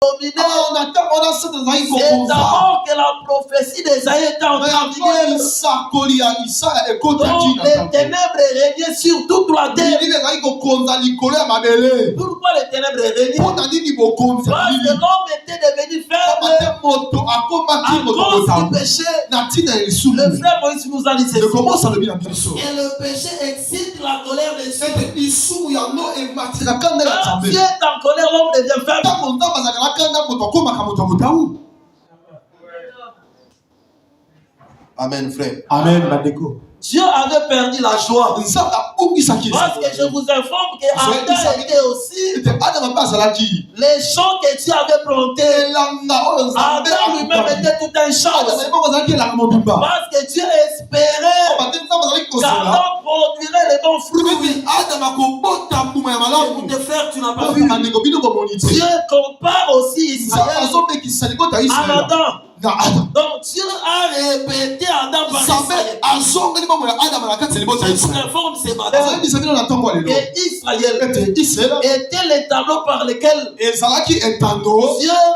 dominé. C'est d'abord que la prophétie d'Esaïe était en train de vigueur. Donc les ténèbres régnaient sur toute la terre. Pourquoi les ténèbres régnaient? Parce que l'homme était devenu faible à cause du péché. Le frère Moïse nous a dit ceci. Et le péché excite la colère des cieux. Quand Dieu est en colère, l'homme devient faible. Amen, frère. Amen, Madeko. Dieu avait perdu la joie. Parce que je vous informe qu'Adam était aussi les champs que Dieu avait plantés. Adam lui-même était tout un champ. Parce que Dieu espérait qu'Adam produirait les bons fruits. Écoutez, frère, tu n'as pas vu. Dieu compare aussi Israël à Adam. Donc Dieu a répété Adam par Israël. Je vous informe ce matin que Israël était le tableau par lequel Dieu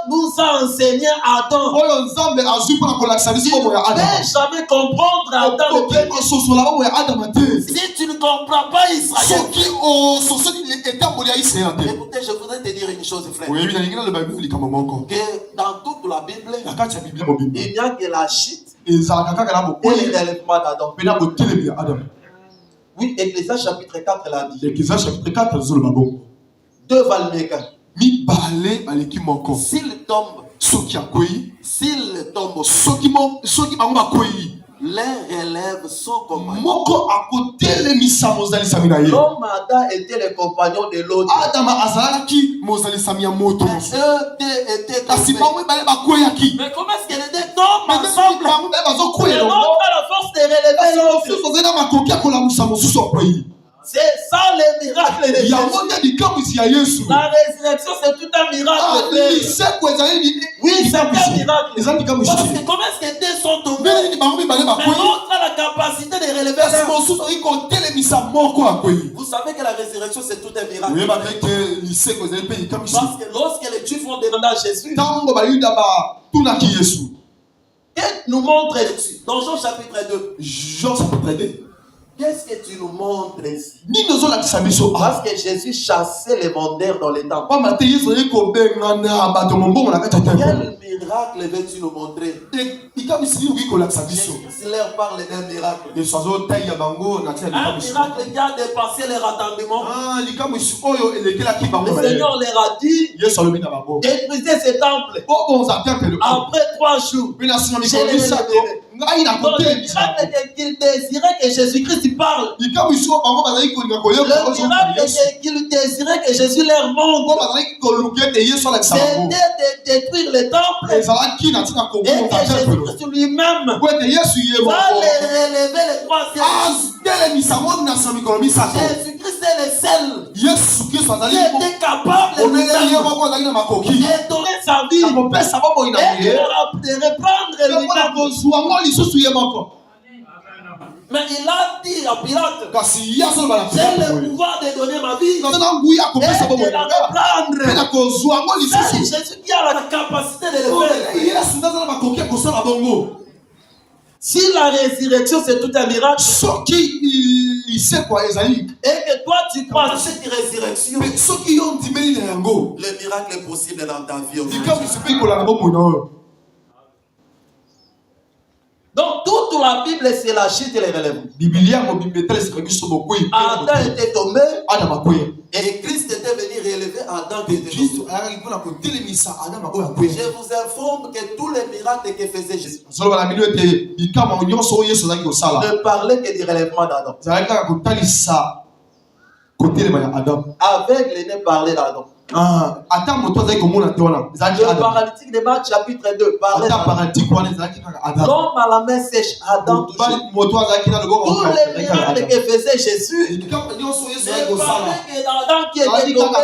nous a enseigné Adam. Tu ne peux jamais comprendre Adam. Si tu ne comprends pas Israël, écoutez, je voudrais te dire une chose, frère. Que dans toute la Bible, il n'y a que la chute et le développement d'Adam. Oui, Ecclésiaste chapitre 4 l'a dit. Deux Valmeka. S'il tombe, les relèves sont compagnons. L'homme Adam était le compagnon de l'autre. Mais comment est-ce que les deux tombent ensemble? Et l'autre a la force de relever l'autre. C'est ça le miracle de Jésus. La résurrection, c'est tout un miracle. Oui, c'est un miracle. Parce que comment est-ce que deux sont tombés? Mais l'autre a la capacité de relever l'autre. Vous savez que la résurrection, c'est tout un miracle. Parce que lorsque les Juifs vont demander à Jésus, qu'est-ce nous montre dans Jean chapitre 2? Qu'est-ce que tu nous montres ici? Parce que Jésus chassait les mondains dans les temples. Quel miracle veux-tu nous montrer? S'il leur parle d'un miracle. Un miracle qui a dépassé les attendements. Le Seigneur leur a dit, détruisez ces temples. Après 3 jours, je les révélerai. Donc le miracle qu'il désirait que Jésus-Christ parle. Le miracle qu'il désirait que Jésus leur montre, c'était de détruire les temples et que Jésus-Christ lui-même va les relever les 3e jours. Jésus-Christ est le seul qui était capable de donner sa vie et de reprendre lui-même. Mais il a dit à Pilate, j'ai le pouvoir de donner ma vie et de la reprendre. C'est Jésus qui a la capacité de le faire. Si la résurrection c'est tout un miracle, et que toi tu crois à cette résurrection, le miracle est possible dans ta vie. Donc toute la Bible c'est la chute et les relèvements. Adam était tombé et Christ était venu relever Adam qui était tombé. Je vous informe que tous les miracles que faisait Jésus ne parlaient que du relèvement d'Adam. Avec les nez parlait d'Adam. Le paralytique de Marc chapitre 2 parlait l'homme à la main sèche, Adam touché. Tous les miracles que faisait Jésus ne parlaient que d'Adam qui était tombé.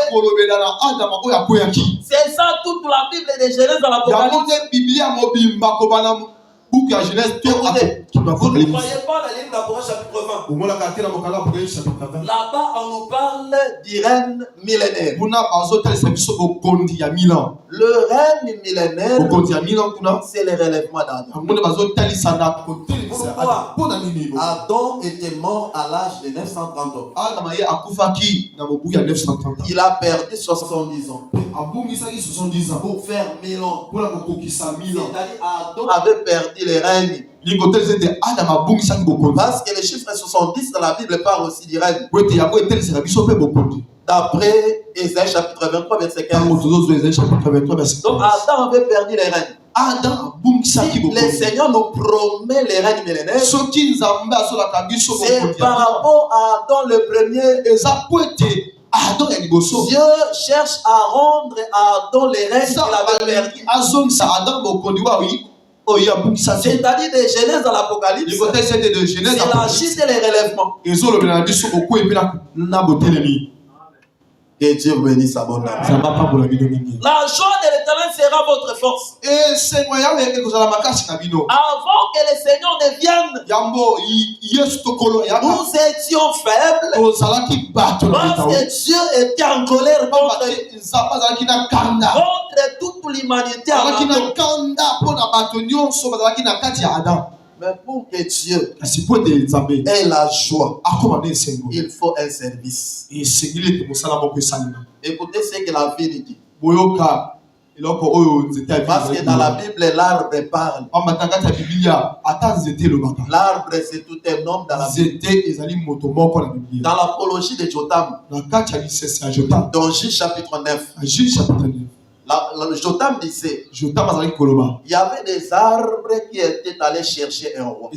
C'est ça toute la Bible de Genèse dans l'Apocalypse. Vous ne croyez pas la ligne d'Apocalypse chapitre 20. Là-bas, on nous parle du règne millénaire. Le règne millénaire, c'est le relèvement d'Adam. Pourquoi Adam était mort à l'âge de 930 ans. Il a perdu 70 ans. Pour faire 1000 ans. C'est-à-dire Adam avait perdu le règne. Parce que le chiffre 70 dans la Bible parle aussi du règne. D'après Ésaïe chapitre 23 verset 15. Donc Adam avait perdu le règne. Si le Seigneur nous promet les règnes millénaires, c'est par rapport à Adam le premier. Dieu cherche à rendre à Adam les règnes qu'il avait perdus. C'est-à-dire de Genèse dans l'Apocalypse, c'est la chute et le relèvement. Que Dieu bénisse sa bonne âme. La joie de l'Éternel sera votre force. Avant que le Seigneur ne vienne, nous étions faibles parce que Dieu était en colère contre toute l'humanité. Mais pour que Dieu ait la joie, il faut un service. Écoutez ce que la vie dit. Parce que dans la Bible, l'arbre parle. L'arbre, c'est tout un homme dans la Bible. Dans l'apologie de Jotam, dans Juge chapitre 9, Jotam disait, il y avait des arbres qui étaient allés chercher un roi.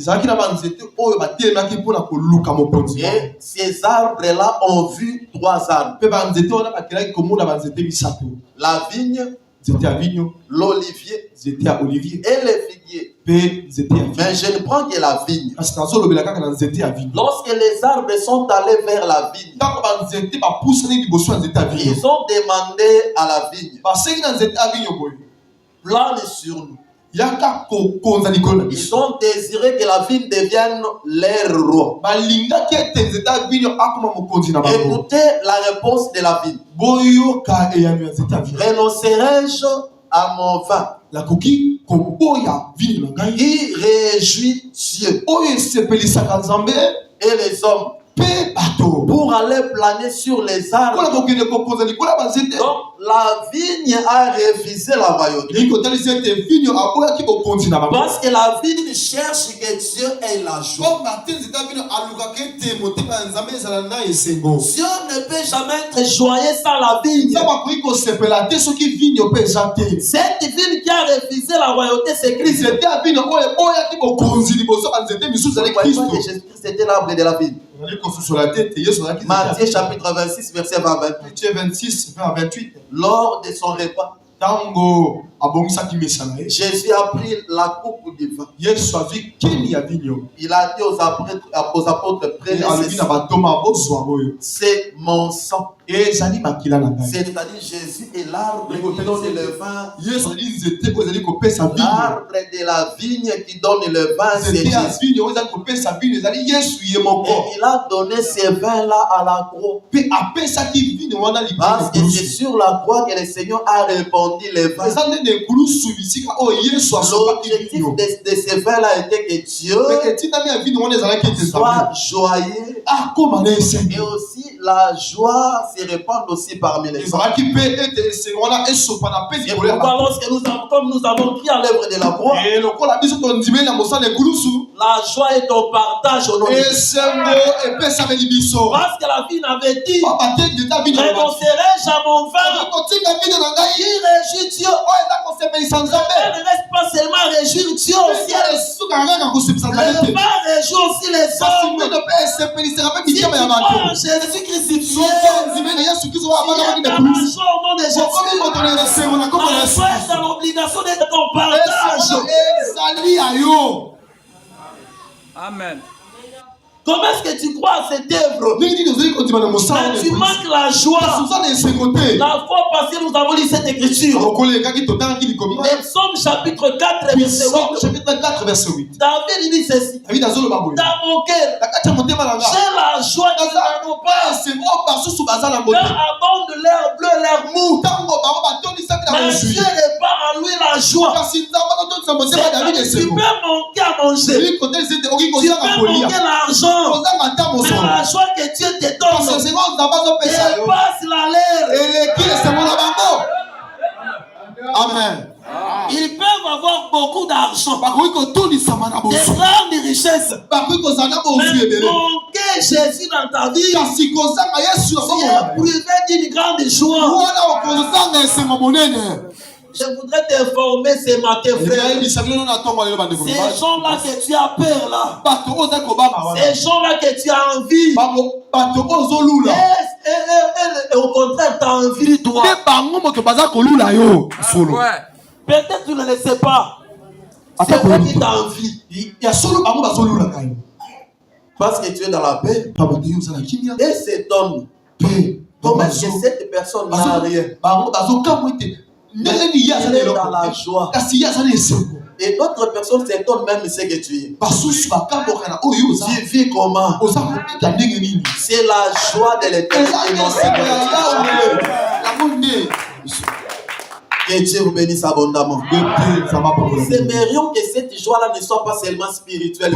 Et ces arbres-là ont vu 3 arbres. La vigne, l'olivier et le figuier. Mais je ne prends que la vigne. Lorsque les arbres sont allés vers la vigne, ils ont demandé à la vigne, plane sur nous. Ils ont désiré que la vigne devienne leur roi. Écoutez la réponse de la vigne. Renoncerai-je à mon vin qui réjouit Dieu et les hommes pour aller planer sur les arbres? Donc la vigne a refusé la royauté parce que la vigne cherche que Dieu ait la joie. Dieu ne peut jamais être joyeux sans la vigne. Cette vigne qui a refusé la royauté, c'est Christ. Jésus-Christ était l'arbre de la vigne. Matthieu chapitre 26 verset 28. Lors de son repas, Jésus a pris la coupe du vin. Il a dit aux apôtres, prenez c'est mon sang. C'est-à-dire Jésus est l'arbre qui donne le vin. L'arbre de la vigne qui donne le vin, c'est Jésus. Et il a donné ce vin-là à la croix. Parce que c'est sur la croix que le Seigneur a répandu le vin. L'objectif de ce vin-là était que Dieu soit joyeux. Et aussi la joie se répand aussi parmi les hommes. Et pourquoi lorsque comme nous avons pris à l'œuvre de la croix, la joie est au partage au nom de Dieu. Parce que la vie n'avait dit, renoncerai-je à mon vin qui réjouit Dieu? Elle ne reste pas seulement réjouir Dieu au ciel. Le vin réjouit aussi les hommes. Si tu crois en Jésus crucifié, il y a la joie au nom de Jésus. La joie est dans l'obligation d'être ton partage. Amen. Comment est-ce que tu crois à cette œuvre? Mais tu manques la joie. La fois passée, nous avons lu cette écriture. Psaume chapitre 4, verset 8. David dit ceci. Dans mon cœur, j'ai la joie qu'ils n'en ont pas. Quand abonde l'air bleu, l'air mou. Mais Dieu répand en lui la joie. Tu peux manquer à manger. Tu peux manquer l'argent. Mais la joie que Dieu te donne dépasse la l'air. Amen. Ils peuvent avoir beaucoup d'argent, des grandes richesses, mais manquer Jésus dans ta vie, tu es privé d'une grande joie. Je voudrais t'informer ce matin, frère. Ces gens-là que tu as peur là, ces gens-là que tu as envie, et au contraire, tu as envie de toi. Peut-être tu ne le sais pas. C'est vrai qui t'a envie. Parce que tu es dans la paix. Et cet homme, comment est-ce que cette personne n'a rien? Il est dans la joie. Et d'autres personnes s'étonnent même ce que tu es. Tu vis comment? C'est la joie de l'éternité. Que Dieu vous bénisse abondamment. Nous aimerions que cette joie-là ne soit pas seulement spirituelle.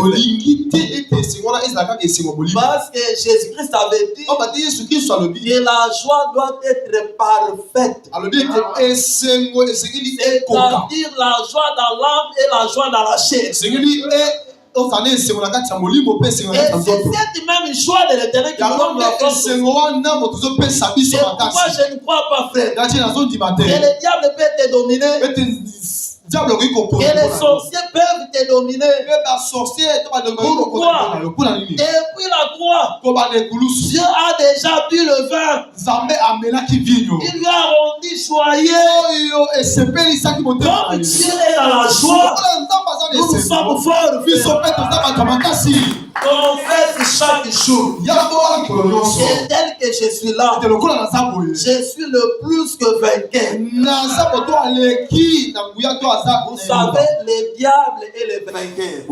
Parce que Jésus-Christ avait dit que la joie doit être parfaite. C'est-à-dire la joie dans l'âme et la joie dans la chair. Et c'est cette même joie de l'éternel qui nous donne la force. C'est pourquoi je ne crois pas, frère, que le diable peut te dominer, que les sorciers peuvent te dominer. Pourquoi? Depuis la croix, Dieu a déjà bu le vin. Il lui a rendu joyeux. Comme Dieu est dans la joie, nous sommes forts. Confesse chaque jour. Et tel que je suis là, je suis le plus que vainqueur. Vous savez, les diables et les vainqueurs.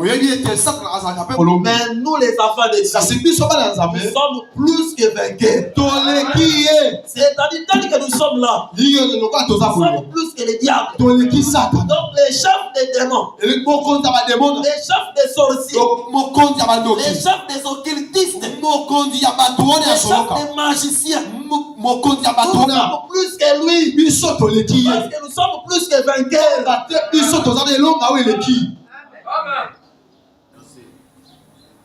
Mais nous, les enfants de Dieu, nous sommes plus que vainqueurs. C'est-à-dire, tel que nous sommes là, nous sommes plus que les diables. Donc, les chefs des démons, les chefs des sorciers, les chefs des occultistes, les chefs des magiciens, nous sommes plus que lui. Parce que nous sommes plus que vainqueurs.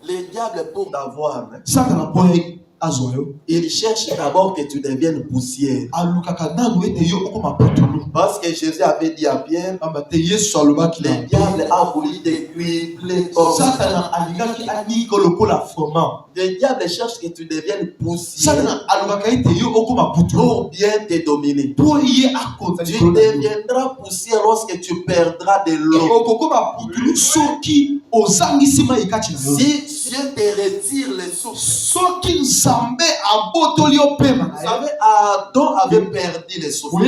Les diables, pour d'avoir, ils cherchent d'abord que tu deviennes poussière. Parce que Jésus avait dit à Pierre, le diable a voulu décuipler comme le diable cherche que tu deviennes poussière pour bien te dominer. Tu deviendras poussière lorsque tu perdras de l'eau. Si Dieu te retire les sources. Vous savez, Adam avait perdu les souffles.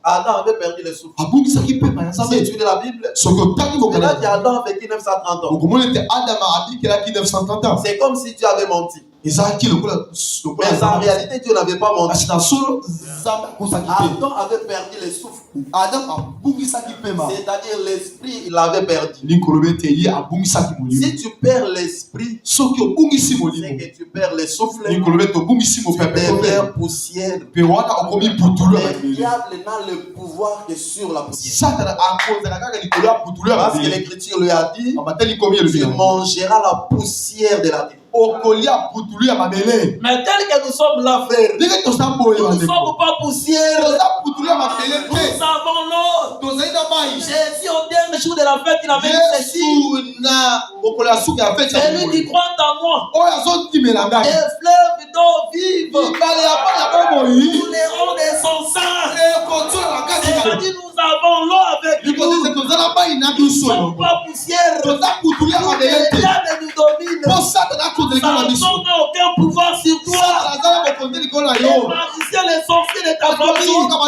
Adam avait perdu les souffles. Si tu lis la Bible, il a dit Adam a vécu 930 ans. C'est comme si tu avais menti. Mais en réalité, Dieu n'avait pas menti. Adam avait perdu les souffles. C'est-à-dire l'esprit, il l'avait perdu. Si tu perds l'esprit, c'est que tu perds les souffles. Tu deviens poussière. Le diable n'a le pouvoir que sur la poussière. Parce que l'Écriture lui a dit, tu mangeras la poussière de la terre. Mais tel que nous sommes là, frère, nous ne sommes pas poussière. Nous avons l'eau. Jésus, au dernier jour de la fête, il avait dit ceci. Celui qui croit en moi, des fleuves d'eau vive couleront de son sang. C'est-à-dire, nous avons l'eau avec nous. Nous ne sommes pas poussière. Le diable nous domine. Samson n'a aucun pouvoir sur toi. Les magiciens, les sorciers de ta famille n'ont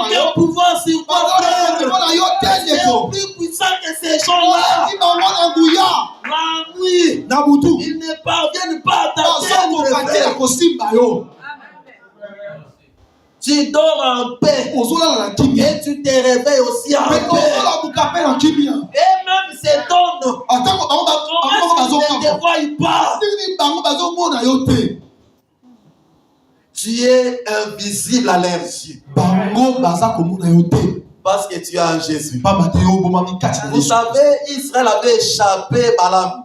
aucun pouvoir sur toi, frère. Tu es plus puissant que ces gens-là. La nuit, ils ne parviennent pas à t'atteindre. Tu dors en paix et tu te réveilles aussi en paix. Et même ces dons, comment tu ne te vois pas? Tu es invisible à leurs yeux. Parce que tu es en Jésus. Vous savez, Israël avait échappé Balaam.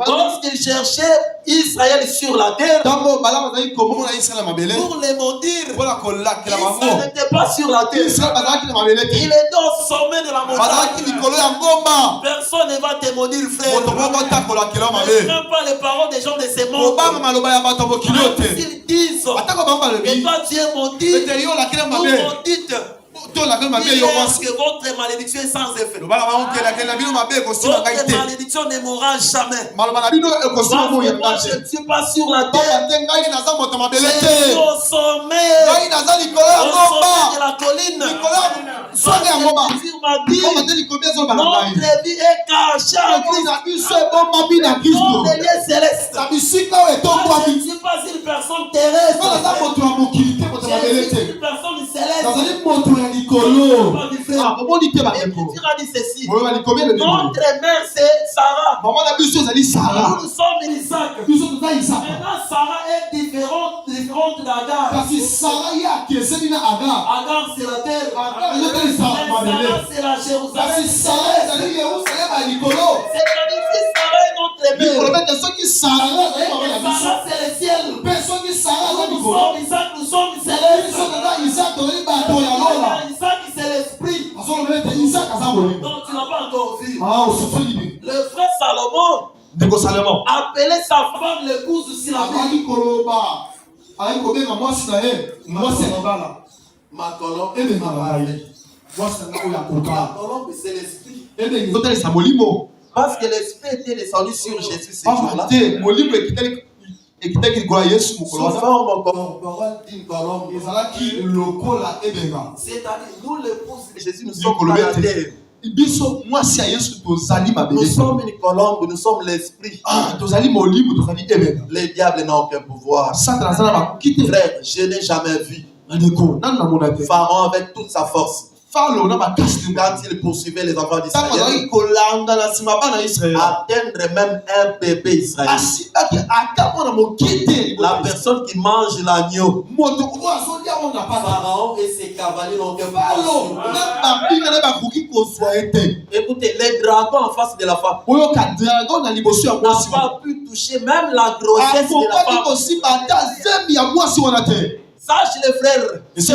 Lorsqu'il cherchait Israël sur la terre pour les maudire, Israël n'était pas sur la terre. Il est au sommet de la montagne. Personne ne va te maudire, frère. Ne prends pas les paroles des gens de ce monde. S'ils disent que toi tu es maudit, vous maudite. Parce que votre malédiction est sans effet. Votre malédiction ne mourra jamais. Moi, je ne suis pas sur la terre. Je suis au sommet de la colline. Notre vie est cachée en Christ. Dans les lieux célestes. Je ne suis pas une personne terrestre. Je suis une personne céleste. Et puis tu as dit ceci. Notre mère c'est Sarah. Nous sommes Isaac. Maintenant Sarah est différente d'Agar. Agar c'est la terre. Sarah c'est la Jérusalem. C'est-à-dire que Sarah est notre mère. Sarah c'est le ciel. Nous sommes Isaac, nous sommes célestes. Isaac c'est l'esprit. Donc tu n'as pas encore vu. Le frère Salomon appelait sa femme l'épouse de Silabi. Ma colombe c'est l'esprit. Parce que l'esprit était descendu sur Jésus ces jours-là. Sous forme corporelle d'une colombe. C'est-à-dire, nous l'épouse de Jésus, nous sommes pas la terre. Nous sommes une colombe, nous sommes l'esprit. Les diables n'ont aucun pouvoir. Frère, je n'ai jamais vu Pharaon avec toute sa force. Quand il poursuivait les enfants d'Israël, atteindre même un bébé israélien. La personne qui mange l'agneau, Pharaon et ses cavaliers n'ont aucun pouvoir. Écoutez, les dragons en face de la femme n'ont pas pu toucher même la grossesse de la femme. Sache les frères, même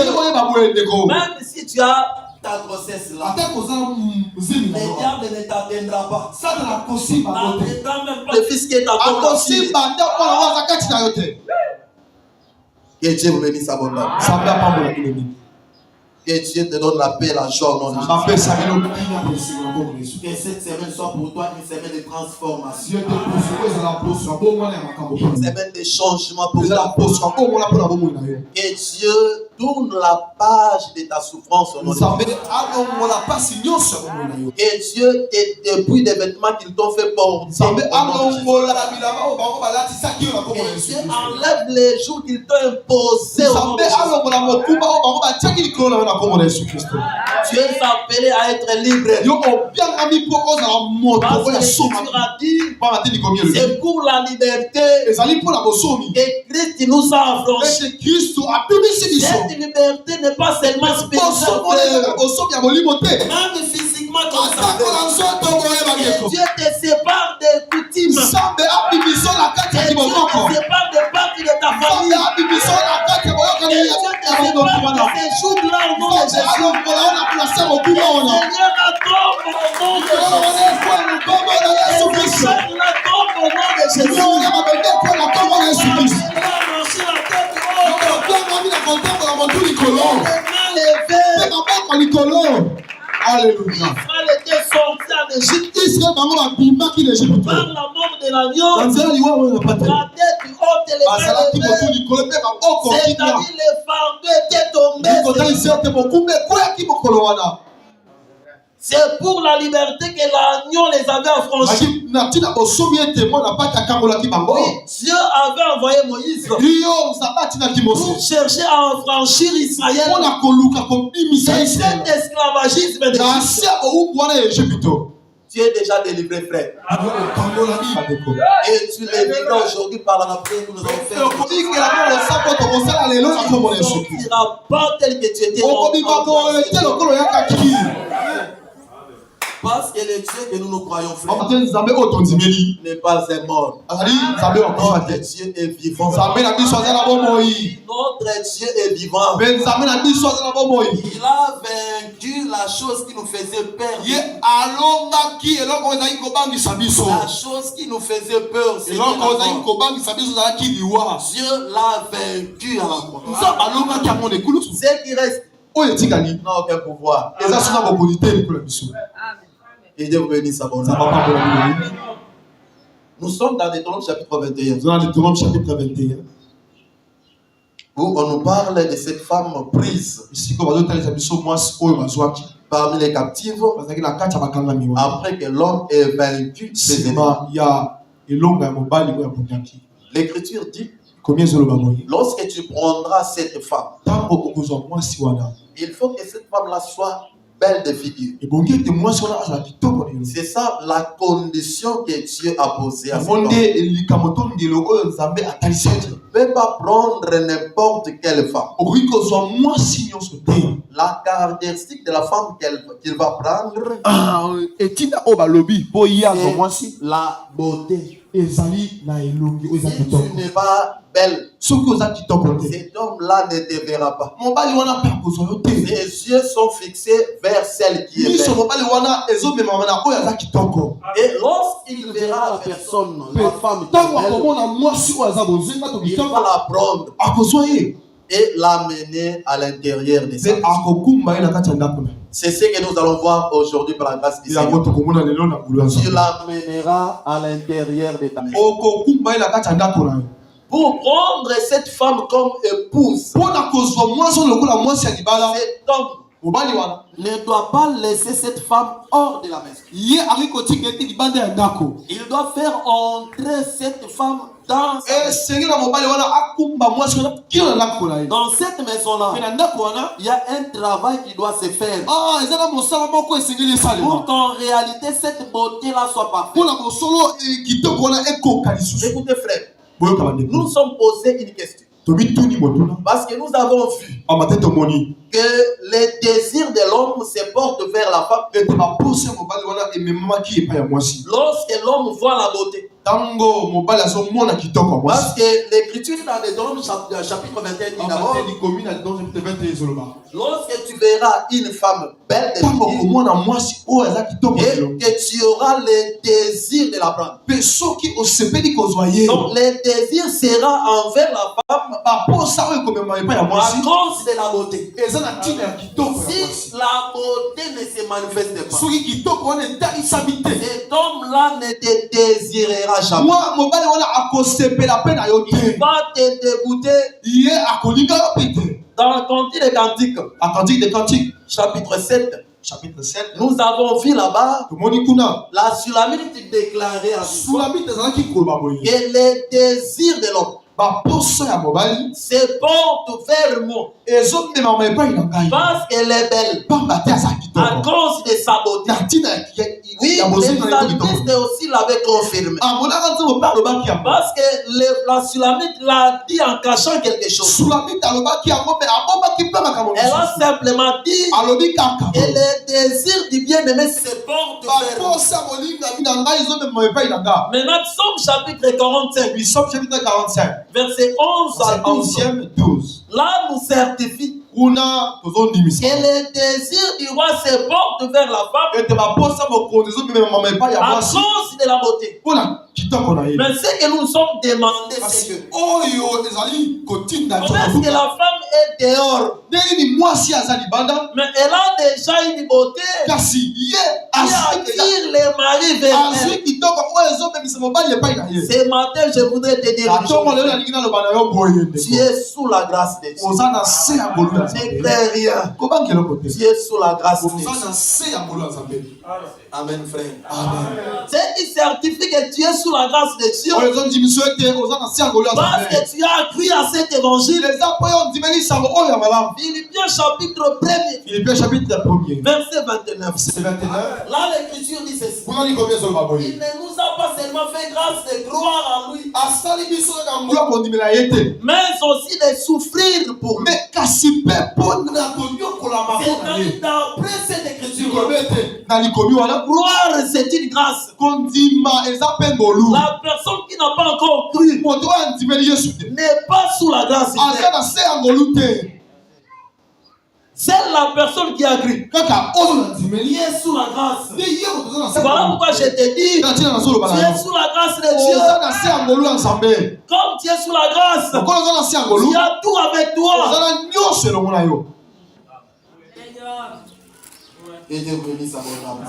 si tu as ta grossesse là, les diables ne t'atteindra pas. N'atteindra même pas le fils qui est encore là. Que Dieu vous bénisse abondamment. Que Dieu te donne la paix, la joie au nom de Jésus. Que cette semaine soit pour toi une semaine de transformation. Une semaine de changement pour toi. Que Dieu tourne la page de ta souffrance au nom de Jésus. Que Dieu te dépouille des vêtements qu'ils t'ont fait porter. Que Dieu enlève les jours qu'ils t'ont imposés au nom de Jésus. Tu es appelé à être libre. Parce que l'Écriture a dit, c'est pour la liberté que Christ nous a affranchis. Cette liberté n'est pas seulement spirituelle, même physiquement comme ça. Dieu te sépare des coutumes. Dieu te sépare des parties de ta famille. Dieu te sépare de ces jours-là au nom de Jésus. Seigneur, la tombe au nom de Jésus. La tombe au nom de Jésus. Les mains levées. Alléluia. Israël était sorti en Égypte par la mort de l'agneau. La tête du haut et les mains levées. C'est-à-dire les fardeaux étaient tombés. C'est pour la liberté que l'agneau les avait affranchis. Oui, Dieu avait envoyé Moïse pour chercher à affranchir Israël de cet esclavagisme d'Égypte. Tu es déjà délivré, frère. Et tu les vivras aujourd'hui par la prière que nous avons fait. Tu ne sortiras pas tel que tu étais. Parce que le Dieu que nous croyons, frère, n'est pas un mort. Notre Dieu est vivant. Notre Dieu est vivant. Il a vaincu la chose qui nous faisait peur. La chose qui nous faisait peur, c'est Dieu l'a vaincu à la croix. Ce qui reste n'a aucun pouvoir. Et Dieu vous bénisse sa bonne. Nous sommes dans Deutéronome chapitre 21. Où on nous parle de cette femme prise parmi les captives après que l'homme ait vaincu ses ennemis. L'Écriture dit, lorsque tu prendras cette femme, il faut que cette femme-là soit belle de figure. C'est ça la condition que Dieu a posée à cet homme. Tu ne peux pas prendre n'importe quelle femme. La caractéristique de la femme qu'il va prendre, c'est la beauté. Si tu n'es pas belle, cet homme-là ne te verra pas. Ses yeux sont fixés vers celle qui est belle. Et lorsqu'il verra la personne, la femme qui est belle, il va la prendre et l'amener à l'intérieur de sa maison. C'est ce que nous allons voir aujourd'hui par la grâce du Seigneur. Tu l'amèneras à l'intérieur de ta maison. Pour prendre cette femme comme épouse, cet homme ne doit pas laisser cette femme hors de la maison. Il doit faire entrer cette femme dans cette maison-là. Il y a un travail qui doit se faire pour qu'en réalité cette beauté-là soit parfaite. Écoutez, frère, nous sommes posés une question. Parce que nous avons vu que les désirs de l'homme se portent vers la femme. Lorsque l'homme voit la beauté. Parce que l'Écriture dans Deutéronome chapitre 21 dit d'abord, lorsque tu verras une femme belle de figure, et que tu auras le désir de la prendre. Donc le désir sera envers la femme à cause de la beauté. Si la beauté ne se manifeste pas, cet homme-là ne te désirera jamais. Il va te dégoûter. Dans le Cantique des Cantiques, chapitre 7, nous avons vu là-bas la Sulamite déclarer à que les désirs de l'homme se portent vers moi parce qu'elle est belle à cause de sa beauté. Oui, les salmistes aussi l'avaient confirmé parce que la Sulamite l'a dit en cachant quelque chose. Elle a simplement dit que les désirs du bien-aimé se portent vers moi. Maintenant, Psaume chapitre 45 verset 11 à 12. Là nous certifie Que le désir du roi se porte vers la femme à cause de la beauté. Mais ce que nous nous sommes demandé, c'est que comment est-ce que la femme est dehors? Mais elle a déjà une beauté qui attire les maris vers elle. Ce matin, je voudrais te dire une chose. Tu es sous la grâce de Dieu. Ne crains rien. Tu es sous la grâce de Dieu. Amen, frère. Amen. C'est qui certifie que tu es sous la grâce de Dieu. Parce que tu as cru à cet évangile. Philippiens chapitre 1er. Verset 29. Là, l'écriture dit ceci. Il ne nous a pas seulement fait grâce de gloire à lui, mais aussi de souffrir pour nous. C'est d'après cette écriture. Gloire, c'est une grâce. La personne qui n'a pas encore cru n'est pas sous la grâce. C'est la personne qui a cru qui est sous la grâce. Voilà pourquoi je te dis, tu es sous la grâce de Dieu. Comme tu es sous la grâce, tu as tout avec toi. Et Dieu bénisse sa bonne âme.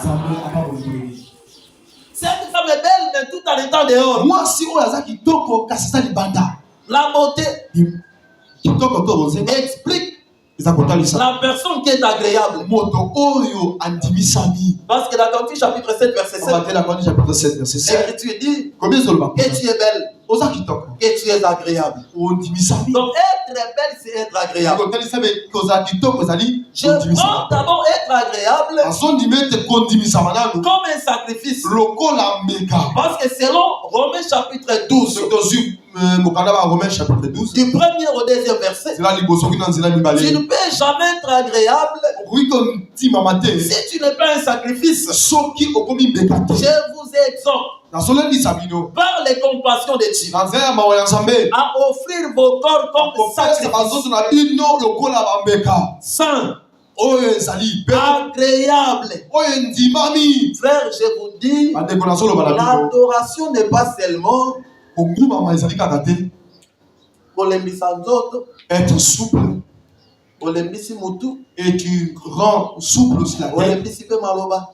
Cette femme est belle, mais tout en étant dehors. La beauté explique la personne qui est agréable. Parce que dans Cantique chapitre 7, verset 7, l'écriture dit que tu es belle, que tu es agréable. Donc être belle, c'est être agréable. Je prends d'abord être agréable comme un sacrifice. Parce que selon Romains chapitre 12, du premier au deuxième verset, tu ne peux jamais être agréable si tu n'es pas un sacrifice. Je vous exhorte par les compassions de Dieu à offrir vos corps comme sacrifice saint, agréable. Frère, je vous dis, l'adoration n'est pas seulement être souple, et tu rends souple aussi la terre,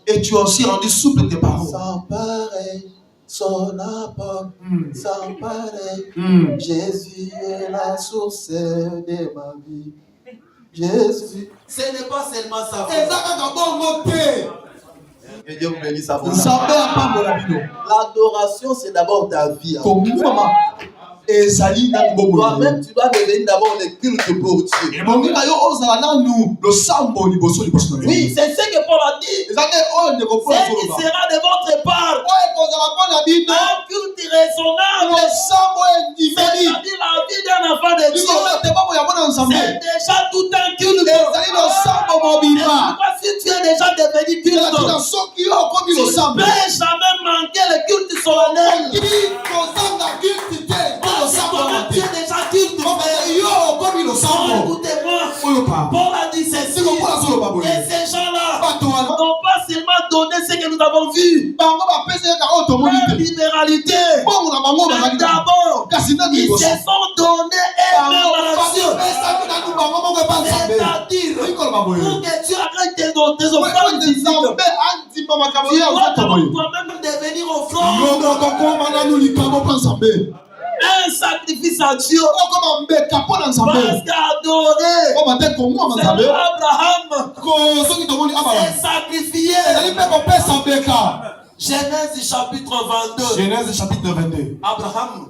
et tu as aussi rendu souple tes paroles. Sans pareil, son apport, sans pareil. Jésus est la source de ma vie. Jésus, ce n'est pas seulement ça. Que Dieu vous bénisse à vous. L'adoration, c'est d'abord ta vie. Toi-même, tu dois devenir d'abord le culte pour Dieu. Oui, c'est ce que Paul a dit. Ce qui sera de votre part un culte raisonnable. C'est-à-dire la vie d'un enfant de Dieu. C'est déjà tout un culte. Et pourquoi si tu es déjà devenu culte, tu ne peux jamais manquer le culte solennel. Tu es déjà culte. Écoutez-moi, Paul a dit ceci. Et ces gens-là n'ont pas seulement donné ce que nous avons vu, leur libéralité, mais d'abord, ils se sont donnés eux-mêmes à Dieu. C'est-à-dire, pour que tu arrêtes tes offrandes physiques, tu dois toi-même devenir offrande. Un sacrifice à Dieu. Parce qu'adorer, Abraham s'est sacrifié. Genèse chapitre 22. Abraham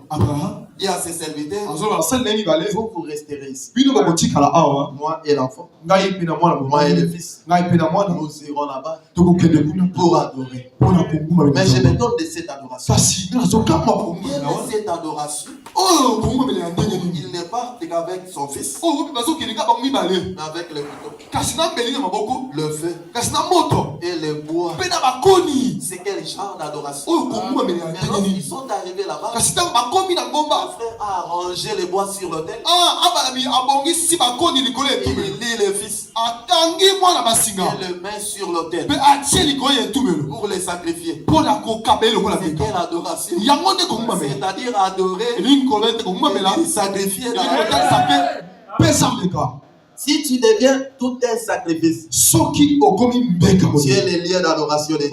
dit à ses serviteurs, vous resterez ici. Moi et l'enfant, moi et le fils, nous irons là-bas pour adorer. Mais je me donne de cette adoration. Cette adoration, il n'est pas qu'avec son fils, mais avec le couteau, le feu et le bois. C'est quel genre d'adoration? Ils sont arrivés là-bas. frère a arrangé les bois sur l'autel. Il lit le fils. Et le met sur l'autel. Pour les sacrifier. C'est quelle adoration? C'est-à-dire adorer et sacrifier dans l'autel. Si tu deviens tout un sacrifice, tu es le lieu d'adoration de Dieu.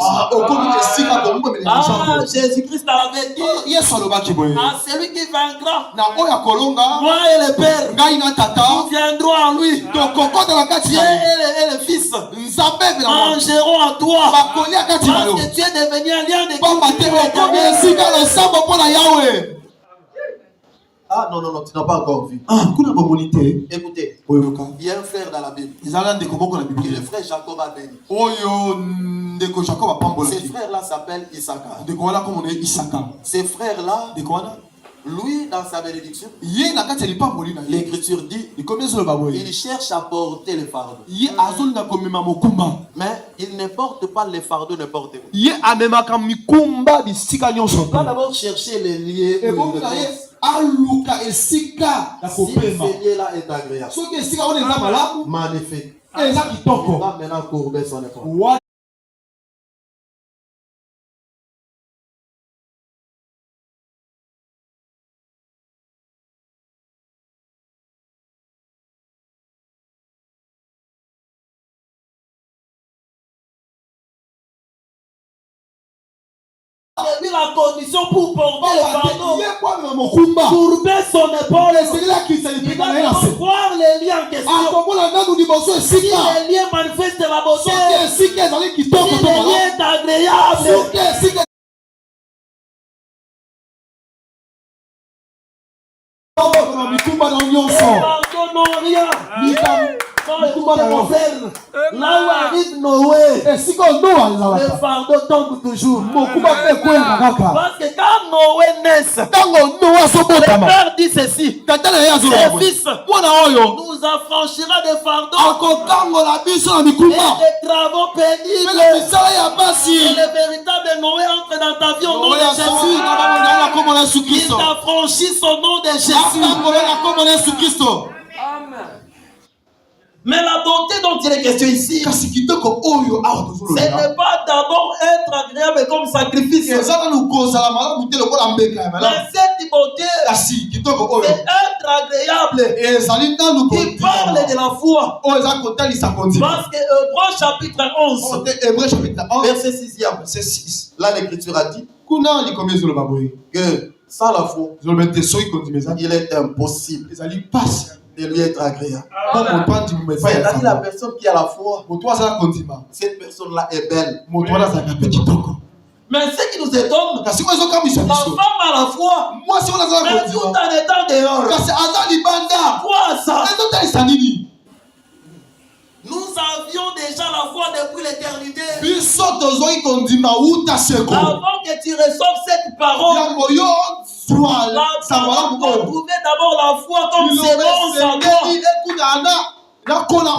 Jésus-Christ avait dit à celui qui vaincra, moi et le Père, nous viendrons à lui. Dieu et le Fils mangeront à toi. Parce que tu es devenu un lien de Ah non, tu n'as pas encore vu. Écoutez, il y a un frère dans la Bible. Et le frère Jacob a béni. Ces frères-là s'appellent Issachar. Ces frères-là, lui, dans sa bénédiction, l'Écriture dit il cherche à porter le fardeau. Mais il ne porte pas le fardeau n'importe où. Il va d'abord chercher les lieux où si ce lieu-là est agréable, magnifique, il va maintenant courber son épaule. La condition pour porter le fardeau, courber son épaule, il va voir les liens en question. Si les liens manifestent la beauté, si les liens est agréable, pardonnons rien. Là où arrive Noé, le fardeau tombe toujours. Parce que quand Noé naît, le père dit ceci: ses fils nous affranchira des fardeaux et des travaux pénibles. Et le véritable Noé entre dans ta vie au nom de Jésus. Il t'affranchit au nom de Jésus. Amen. Mais la beauté dont il est question ici, ce n'est pas d'abord être agréable comme sacrifice. Mais cette beauté, c'est être agréable. Il parle de la foi. Parce que Hébreux chapitre 11, verset 6. Là, l'Écriture a dit que sans la foi, il est impossible de lui être agréable. C'est-à-dire la personne qui a la foi, cette personne-là est belle. Mais ce qui nous étonne, la femme a la foi, mais tout en étant dehors. Quoi ça? Nous avions déjà la foi depuis l'éternité. Avant que tu reçoves cette parole, trouver d'abord la foi comme sémence en toi. Parce que la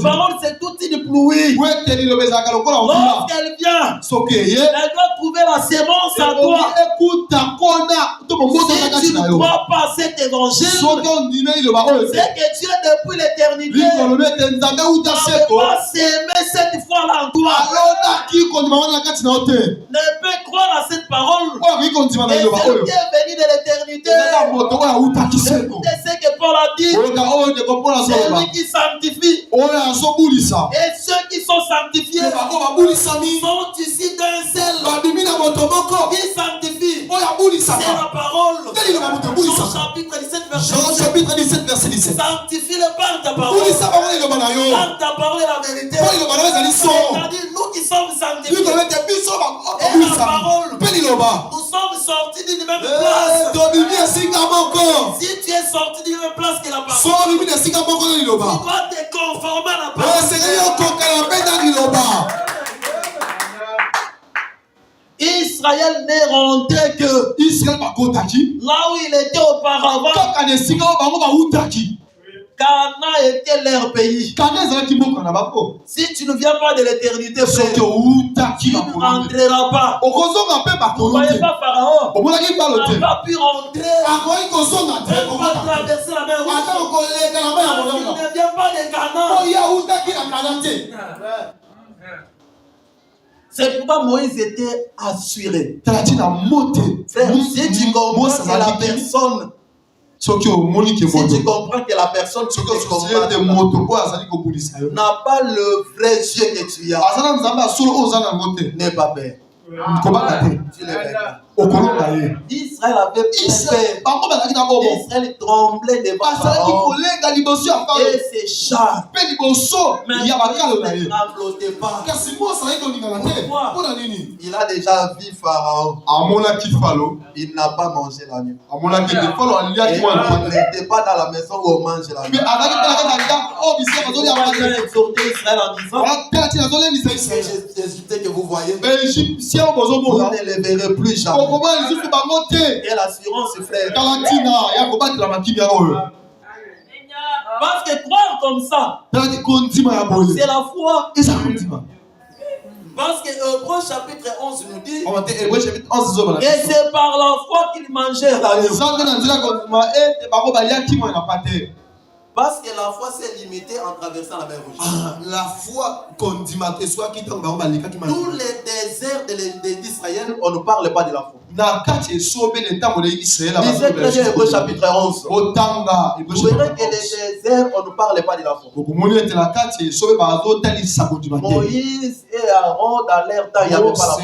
parole c'est outil de pluie. Lorsqu'elle vient, elle doit trouver la sémence en toi. Si tu ne crois pas cet évangile, c'est que Dieu depuis l'éternité n'avait pas s'aimer cette foi-là en toi. Ne peut croire à cette parole. Et celui qui est venu de l'éternité, c'est ce que Paul a dit. C'est lui qui sanctifie. Et ceux qui sont sanctifiés sont ici d'un seul qui sanctifie. C'est la parole. Jean chapitre 17 verset 17. Sanctifie-le par ta parole. Par ta parole la vérité. C'est-à-dire nous qui sommes sanctifiés et la parole, nous sommes sortis d'une même place. Si tu es sorti d'une même place que la parole, tu dois te conformer à la parole. Israël n'est rentré que là où il était auparavant. Cana était leur pays. Si tu ne viens pas de l'éternité, frère, tu n'entreras pas. Vous ne voyez pas Pharaon? On n'a pas pu rentrer. On va traverser la mer Rouge. Il ne vient pas de Cana. C'est pourquoi Moïse était assuré. Frère, si tu comprends que la personne, n'a pas le vrai Dieu que tu as, n'aie pas peur. Tu les verras. Israël avait peur. Israël tremblait devant Pharaon et ses chars. Mais il ne tremblotait pas. Pourquoi? Il a déjà vu Pharaon. Il n'a pas mangé la nuit. Et il n'était pas dans la maison où on mange la nuit. Il a exhorté Israël en disant, ces Égyptiens que vous voyez, vous ne les verrez plus jamais. Quelle assurance, frère. Parce que croire comme ça, c'est la foi. Parce que Hébreux chapitre 11 nous dit que c'est par la foi qu'ils mangèrent l'agneau. Parce que la foi s'est limitée en traversant la mer Rouge. La foi condimate soit qui tombe dans les tous les déserts d'Israël, on ne parle pas de la foi. Lisez très bien Hébreux chapitre 11. Vous verrez que les déserts, on ne parle pas de la foi. Moïse et Aaron, dans leur temps, il n'y avait pas la foi.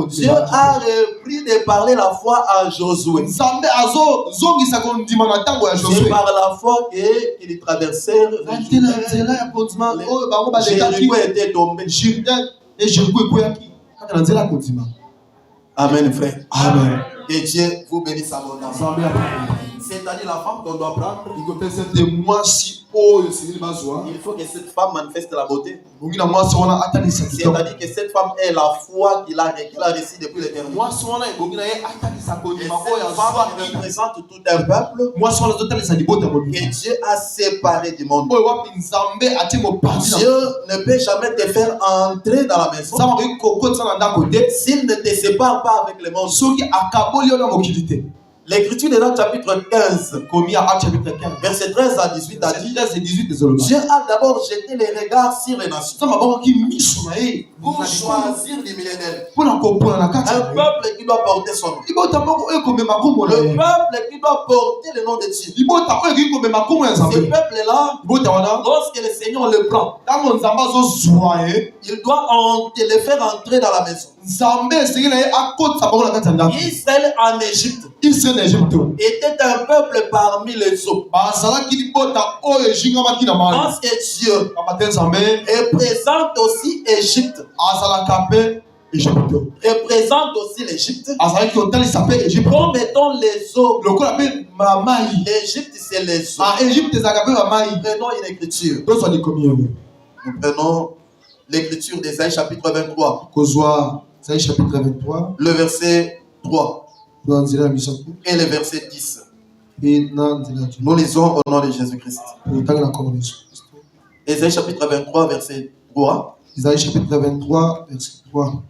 Dieu a repris de parler la foi à Josué. C'est par la foi qu'ils traversèrent. Jéricho était tombé. Amen, frère. Amen. Que Dieu vous bénisse abondamment. C'est-à-dire la femme qu'on doit prendre. Il faut que cette femme manifeste la beauté. C'est-à-dire que cette femme est la foi qu'il a reçue depuis l'éternité. Et cette femme représente tout un peuple que Dieu a séparé du monde. Dieu ne peut jamais te faire entrer dans la maison s'il ne te sépare pas avec le monde. L'Écriture de dans chapitre 15, verset 13 à 18 a dit, Dieu a d'abord jeté les regards sur les nations pour choisir les millénaires. Un peuple qui doit porter son nom. Le peuple qui doit porter le nom de Dieu. Ce peuple-là, lorsque le Seigneur le prend, il doit le faire entrer dans la maison. Israël en Égypte était un peuple parmi les autres. Parce que Dieu représente aussi Égypte. Représente aussi l'Égypte. Comme étant les eaux. L'Égypte, c'est les eaux. Prenons une écriture. Nous prenons l'écriture d'Ésaïe chapitre 23. Le verset 3. Et le verset 10. Nous lisons au nom de Jésus-Christ. Ésaïe chapitre 23, verset 3. Ésaïe chapitre 23, verset 3.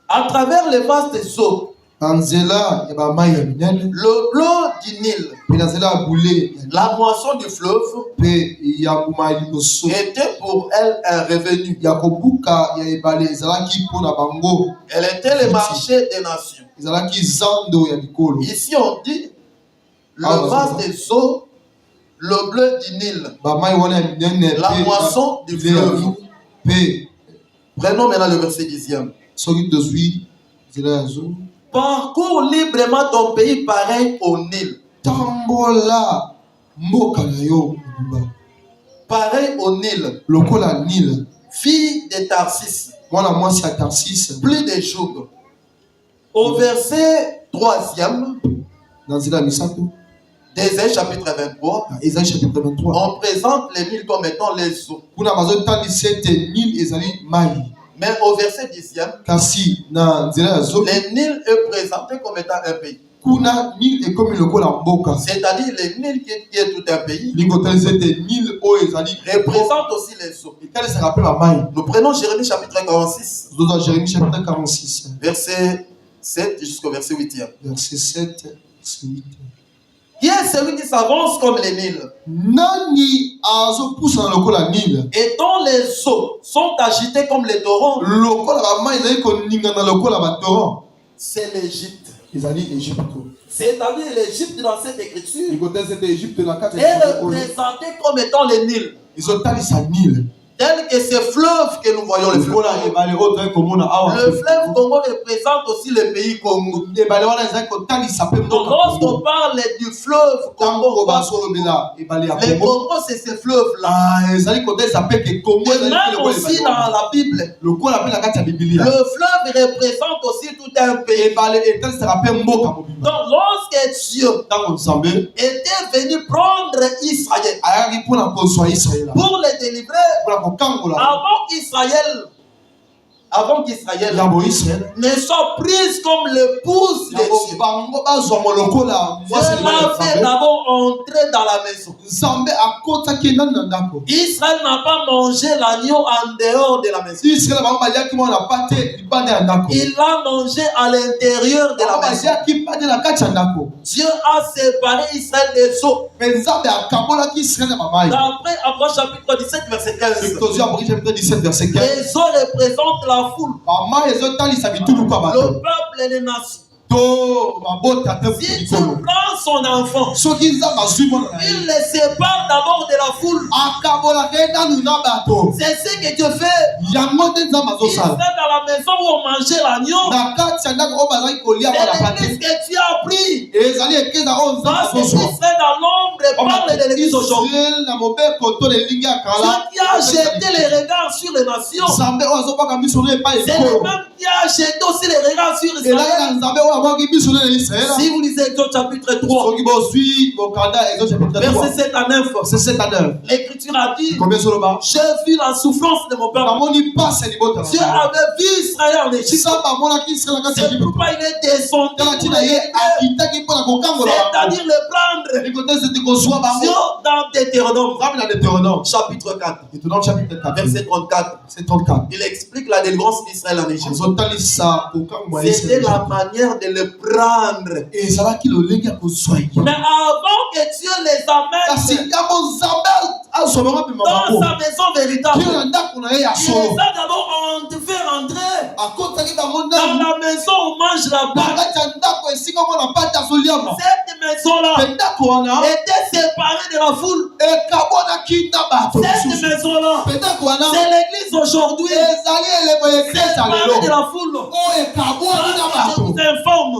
À travers les vastes eaux, le bleu du Nil, la moisson du fleuve, était pour elle un revenu. Elle était le marché des nations. Ici on dit le vase des eaux, le bleu du Nil, la moisson du fleuve. Prenons maintenant le verset 10e. Parcours librement ton pays pareil au Nil. Pareil au Nil. Fille de Tarsis. Plus de jours. Au verset 3e d'Ésaïe chapitre 23, on présente les Nil comme étant les eaux. Mais au verset 10e, le Nil est présenté comme étant un pays. kuna Nil est comme le kola mboka. C'est-à-dire le Nil qui est tout un pays. Nil o ezali représente aussi les eaux. Et quand ça rappelle la main. Nous prenons Jérémie chapitre 46. Nous dans Jérémie chapitre 46. Verset 7 jusqu'au verset 8. Verset 7, verset 8. Qui est celui qui s'avance comme les Nil? Nani azo poussa dans le kola Nil. Et dont les eaux sont agitées comme les torrents. Le kola ba main ezali ko ninga dans le kola ba torrent. C'est l'Égypte. Ezali Égypte. C'est-à-dire l'Égypte dans cette écriture. Il côté cette Égypte dans la carte. Elle est présentée comme étant le Nil. Ils ont tali sa Nil. Tel que ce fleuve que nous voyons, le fleuve Congo représente aussi le pays Congo. Donc lorsqu'on parle du fleuve Congo, le Congo c'est ce fleuve-là. Et même aussi dans la Bible, le fleuve représente aussi tout un pays. Donc lorsque Dieu était venu prendre Israël pour le délivrer, avant qu'Israël ne soit prise comme l'épouse de Dieu, Dieu l'a fait d'abord entrer dans la maison. Israël n'a pas mangé l'agneau en dehors de la maison. Il l'a mangé à l'intérieur de la maison. Dieu a séparé Israël des eaux. D'après Apôtre chapitre 17 verset 15. Les eaux représentent la foule. Le peuple et les nations. Si tu prends son enfant, il le sépare d'abord de la foule. C'est ce que Dieu fait. Il fait dans la maison où on mangeait l'agneau. C'est l'église que tu as pris. Parce que Israël dans l'ombre parle de l'église aujourd'hui. Dieu qui a jeté les regards sur les nations. C'est lui-même qui a jeté aussi les regards sur Israël. Si vous lisez Exode chapitre 3, verset 7 à 9, l'écriture a dit: j'ai vu la souffrance de mon peuple. Dieu avait vu Israël en Égypte. C'est pourquoi il est descendu, c'est-à-dire le prendre. Dieu dans Deutéronome chapitre 4, verset 34, il explique la délivrance d'Israël en Égypte. C'était la manière de le prendre. Mais avant que Dieu les amène dans sa maison véritable, il les a d'abord fait rentrer dans la maison où mange la pâte. Cette maison-là était séparée de la foule. Cette maison-là, c'est l'église aujourd'hui, séparée de la foule. Je vous informe.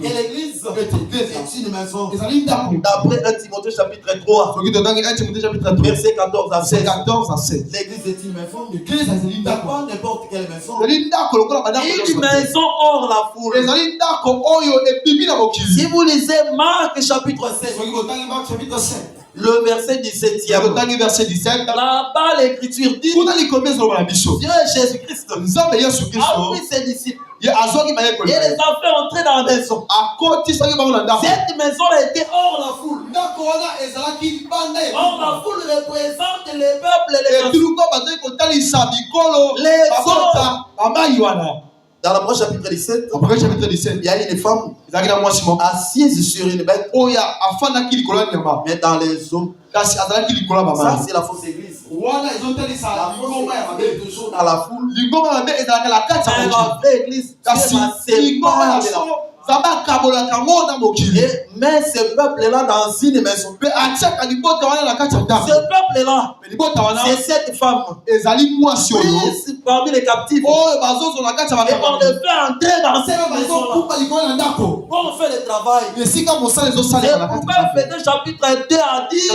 Et l'église est une maison. D'après 1 Timothée chapitre 3, verset 14 à 16. L'église est une maison. Pas n'importe quelle maison. Une maison hors la foule. Si vous lisez Marc chapitre 7, le verset 17, là-bas l'écriture dit: Dieu est Jésus-Christ a pris ses disciples et les a fait entrer dans la maison. Cette maison était hors la foule. Hors la foule représente les peuples et les nations. Les autres. Dans l'Apôtre chapitre 17, il y a une femme assise sur une bête, mais dans les eaux. Ça, c'est la fausse église. La fausse église est toujours dans la foule. Mais la vraie église, c'est la séparée de la foule. Mais ce peuple-là dans une maison. Ce peuple-là, c'est cette femme prise parmi les captifs. Et on le fait entrer dans cette maison-là. On fait le travail. C'est pourquoi Ephésiens chapitre 2 a dit que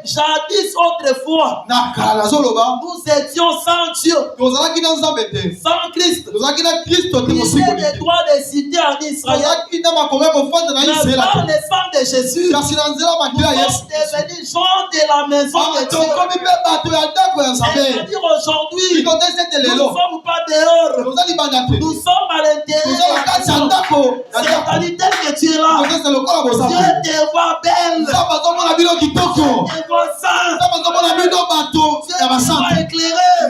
jadis autrefois, nous étions sans Dieu, sans Christ. Il y a des droits des cités en Israël, mais par le sang de Jésus, nous sommes devenus gens de la maison de Dieu. C'est-à-dire aujourd'hui, nous ne sommes pas dehors, nous sommes à l'intérieur. C'est-à-dire tel que tu es là, Dieu te voit belle, Dieu te voit sainte, Dieu te voit éclairée.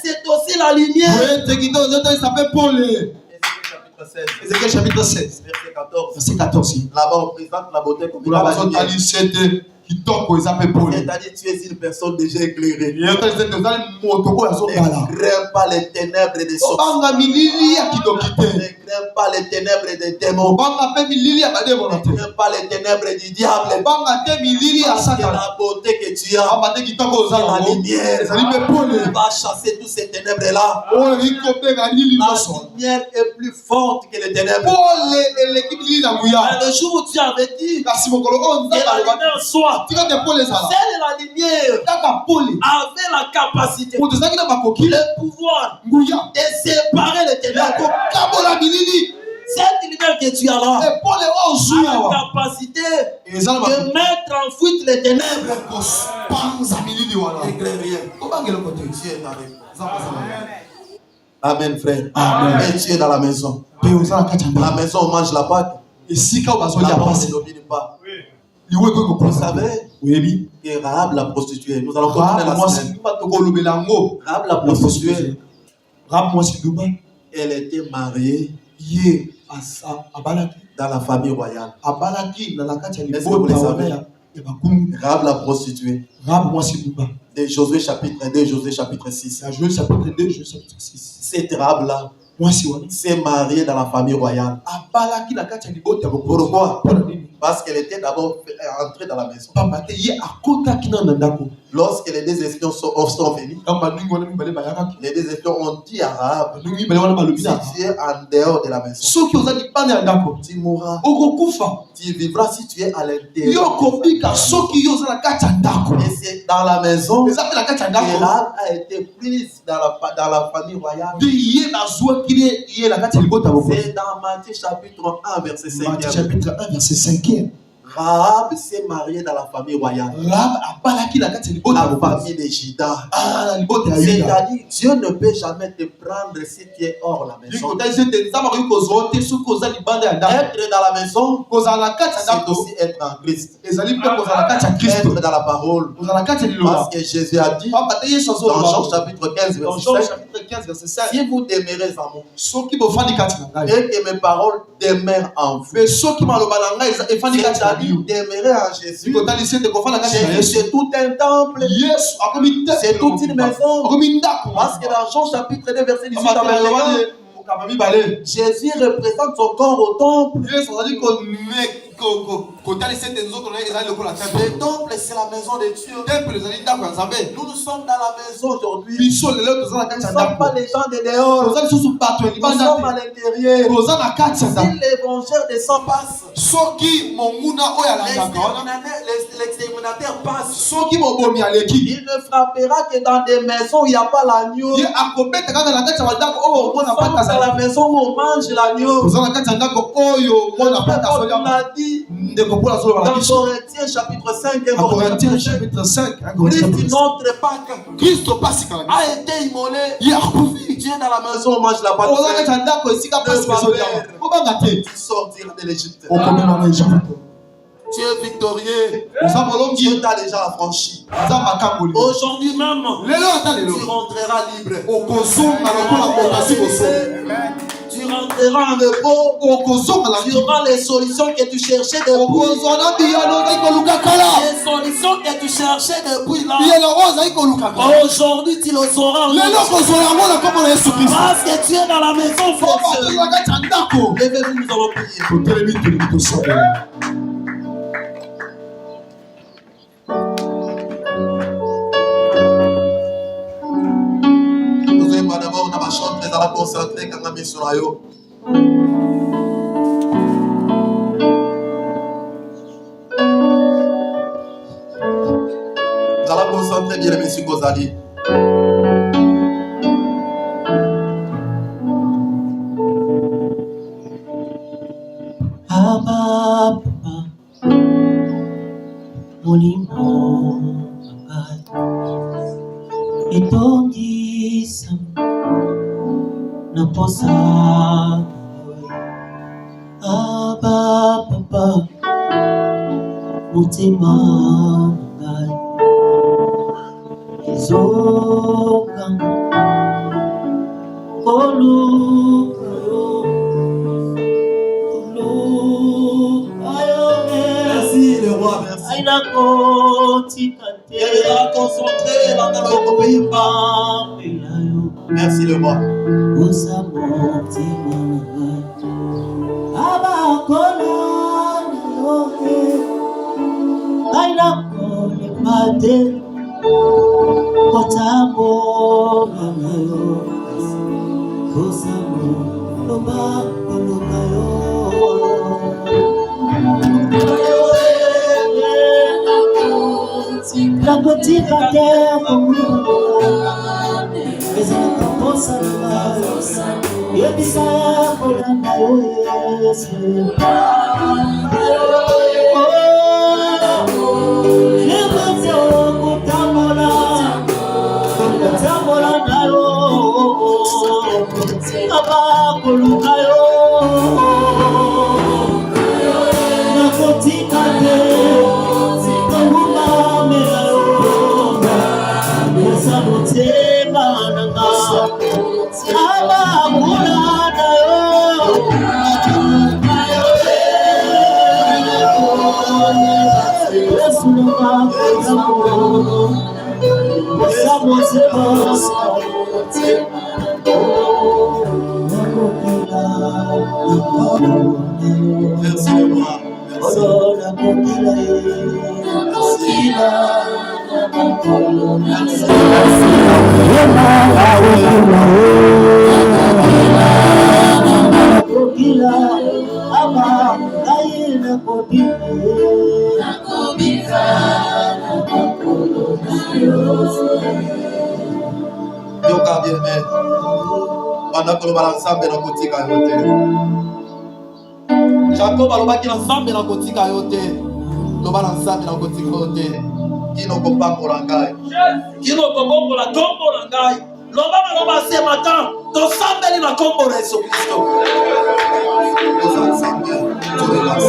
C'est aussi la lumière. Ézéchiel chapitre 16, verset 14. Là-bas, on présente la beauté comme une lumière. C'est-à-dire tu es une personne déjà éclairée. Ne crains pas les ténèbres des sorciers. Ne crains pas les ténèbres des démons. Ne crains pas les ténèbres du diable. Parce que la beauté que tu as, c'est la lumière. Va chasser tous ces ténèbres-là. La lumière est plus forte que les ténèbres. Le jour où tu avais dit que la lumière soit, celle de la lumière avait la capacité, le pouvoir de séparer les ténèbres. Cette lumière que tu as là a la capacité de mettre en fuite les ténèbres. Amen, frère. Amen. Et tu es dans la maison. La maison, on mange la pâte. La mort ne domine pas. Vous savez que Rahab la prostituée, nous allons continuer la semaine. Rahab la prostituée, elle était mariée dans la famille royale. Est-ce que vous le savez? Rahab la prostituée. De Josué chapitre 2, Josué chapitre 6. Cette Rahab-là s'est mariée dans la famille royale. Pourquoi? Parce qu'elle était d'abord entrée dans la maison. Lorsque les deux espions sont venus, les deux espions ont dit à Rahab, si tu es en dehors de la maison, tu mourras. Tu vivras si tu es à l'intérieur. Et c'est dans la maison que Rahab a été prise dans la famille royale. C'est dans Matthieu chapitre 1 verset 5. Rahab s'est mariée dans la famille royale. La famille de Juda. C'est-à-dire, Dieu ne peut jamais te prendre si tu es hors la maison. Être dans la maison, c'est aussi être en Christ. Être dans la parole. Parce que Jésus a dit dans Jean chapitre 15 verset 5, si vous demeurez en moi et que mes paroles demeurent en vous, demeurer en Jésus. Jésus, c'est tout un temple. C'est toute une maison. Parce que dans Jean chapitre 2 verset 18 à 21, Jésus représente son corps au temple. Le temple, c'est la maison de Dieu. Nous sommes dans la maison aujourd'hui. Nous ne sommes pas les gens de dehors. Nous sommes à l'intérieur. Si l'évangile des sang passe, l'exterminateur passe, il ne frappera que dans des maisons où il n'y a pas l'agneau. Nous sommes dans la maison où on mange l'agneau. On a dit dans Corinthiens chapitre 5, Christ, notre Pâque, a été immolé. Dieu dans la maison, on mange la pâte. Tu sortiras de l'Égypte. Tu es victorieux. Dieu t'a déjà affranchi. Aujourd'hui même, tu rentreras libre. Tu rentreras en repos. Tu auras les solutions que tu cherchais depuis. Les solutions que tu cherchais depuis là. Aujourd'hui, tu le sauras. Parce que tu es dans la maison. Levez-vous, nous allons prier. D'abord, on a ma chambre très à la concentrer quand on a mis sur la yo. Nous allons concentrer bien les messieurs Gozali. molimo ngai etongisa na posa aba papa mutima ngai ezoka Merci le roi, merci. Elle est concentrée dans notre pays. Merci le roi. La petite terre mais elle pense à et ça pour la Merci le roi. Yoka bien-aimé. Pendant que nous allons ensemble dans le côté cayoté. Jacob alobaki na nzambe na kotika yo te. Loba na nzambe na kotika yo te. Kino kopambola ngai. Kino kobombola kombo na ngai. Loba maloba ce matin, tosambeli na kombo na Yesu Kristo. Oza nzambe, torelas.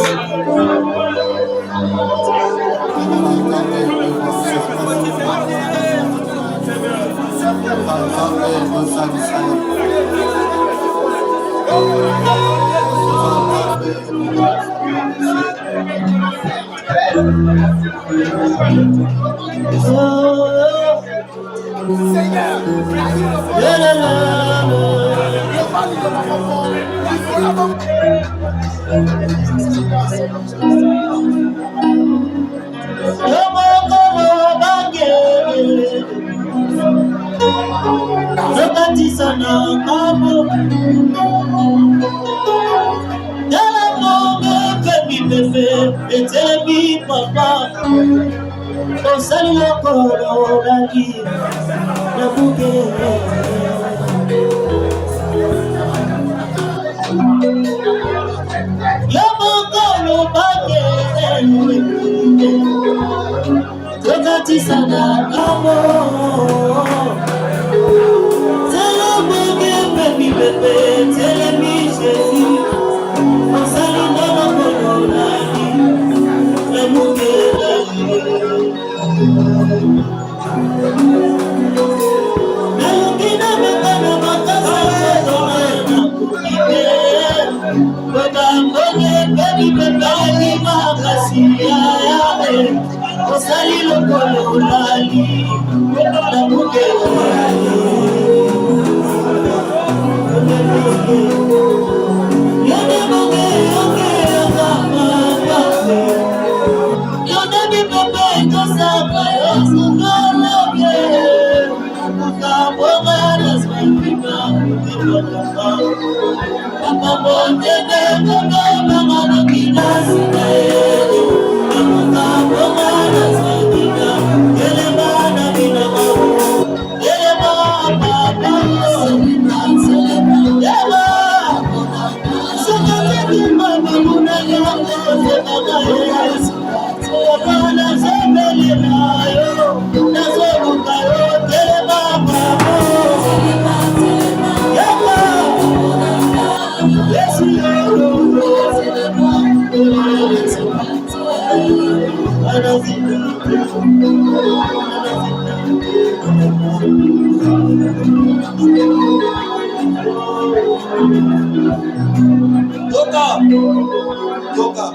Yoka.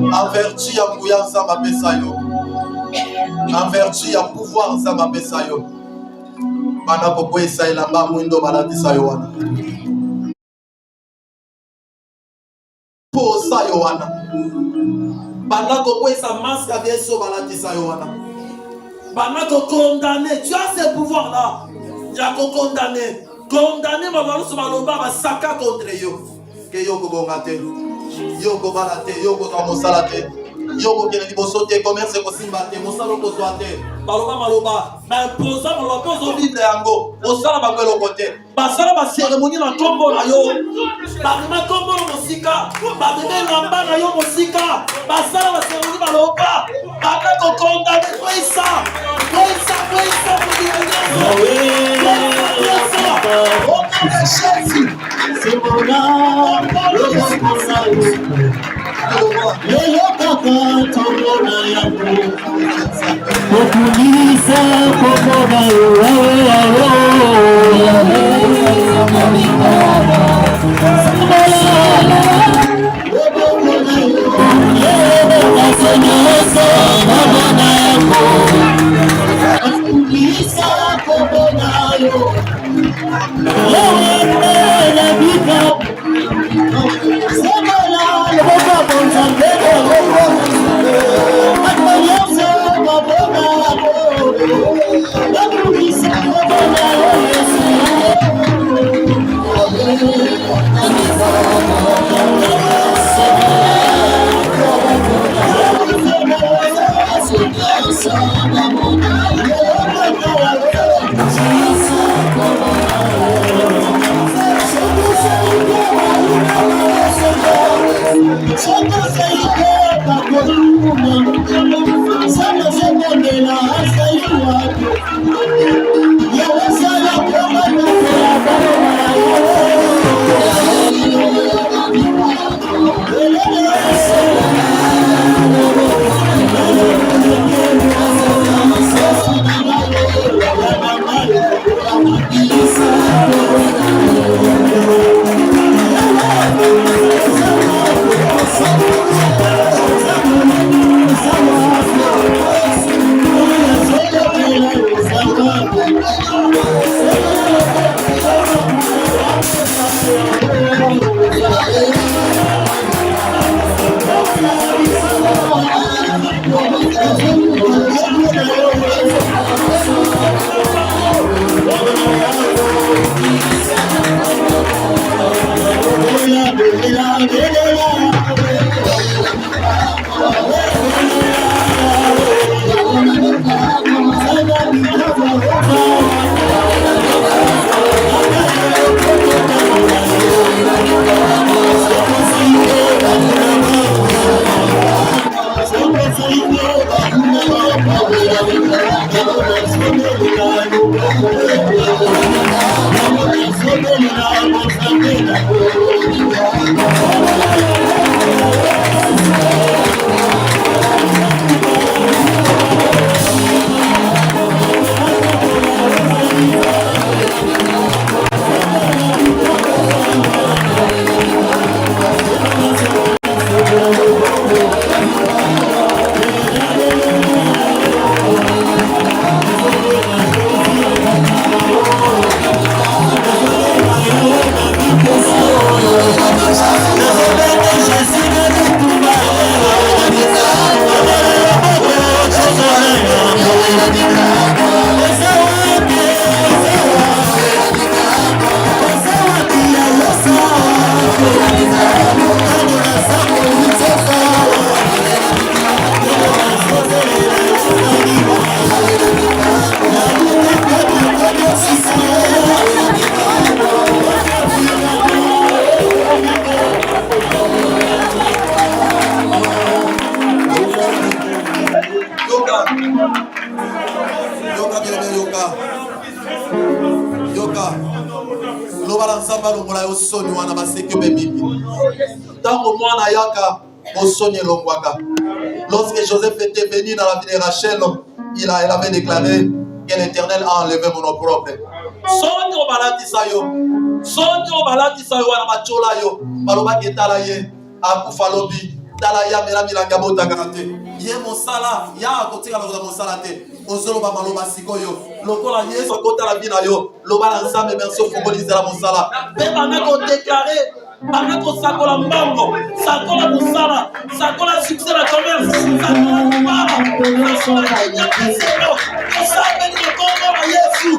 En vertu ya nguya nzamba pesa yo. En vertu ya pouvoir nzamba pesa yo. Bana poko esa elamba mwindo balatisa yo wana. Posa yo wana. Bana poko esa masque à bieso balatisa yo wana. Bana ko condamner, tu as ce pouvoir là. Tu as condamné. Condamner ma valeur sur ma loba va saka contre yo. Que yoko bongate. Yoko balate, yoko kamosalate. Yoko kene liboso te commerce ko simba te mosalo ko soate. Baloba maloba, mais imposant maloba Ozo vivre yango, osala bango lokote. basala ba cérémonie na kombo na yo. Ba kombo na mosika, ba bebe ngamba na yo mosika. Basala ba cérémonie baloba. Baka ko condamner quoi ça? Quoi ça? C'est mon âme, Lelo kaka tomona yango Okulisa komona Lorsque Joseph était venu dans la ville de Rachel, elle avait déclaré que l'Éternel a enlevé mon opprobre. Talaya mela milanga botaka te ye mosala ya kotika lokola mosala te ozoloba maloba sikoyo lokola Yesu akotala bina yo loba na nzambe merci ofongolisela mosala mpe bana kodéclare bana kosakola mbango sakola mosala sakola succès na commerce sakola mobala sakola kinyakaselo osambeli lokongo na Yesu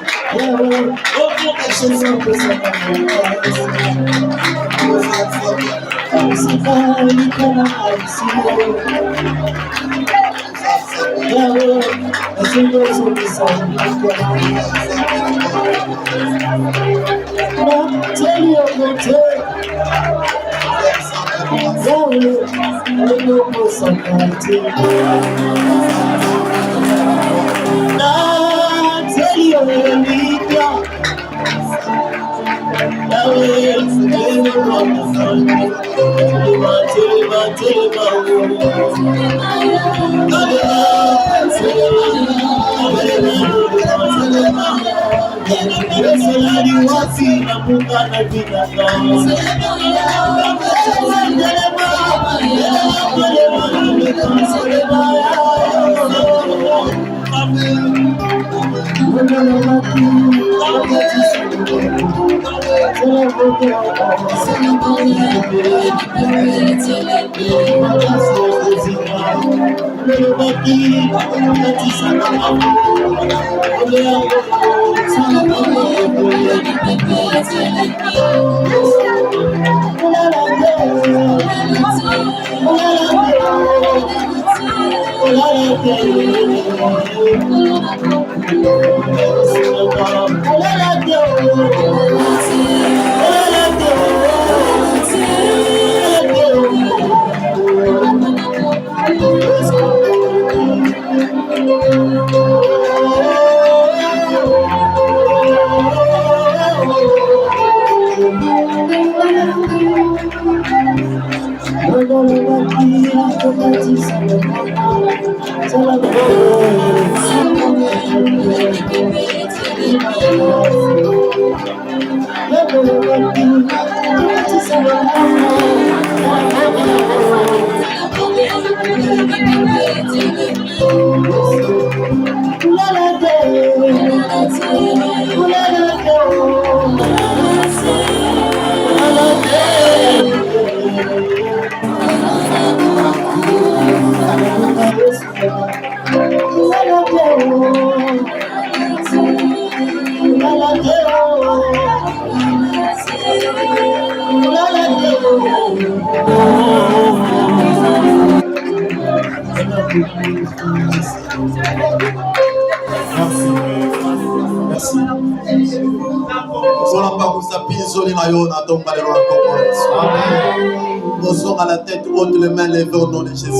Bozonga la tête haute, les mains levées au nom de Jésus.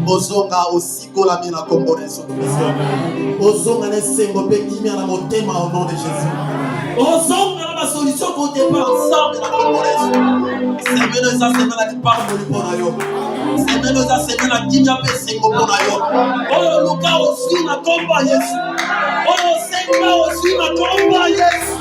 Bozonga aussi la mine à combo de son Bozonga les sengo pe kimi na motema au nom de Jésus. Bozonga la solution côté par ensemble na combo de son. C'est menos ça c'est na départ pour le yo. C'est menos ça c'est na kimi pe sengo pona yo. Oh luka aussi na combo Yesu. Oh senga aussi na combo Yesu.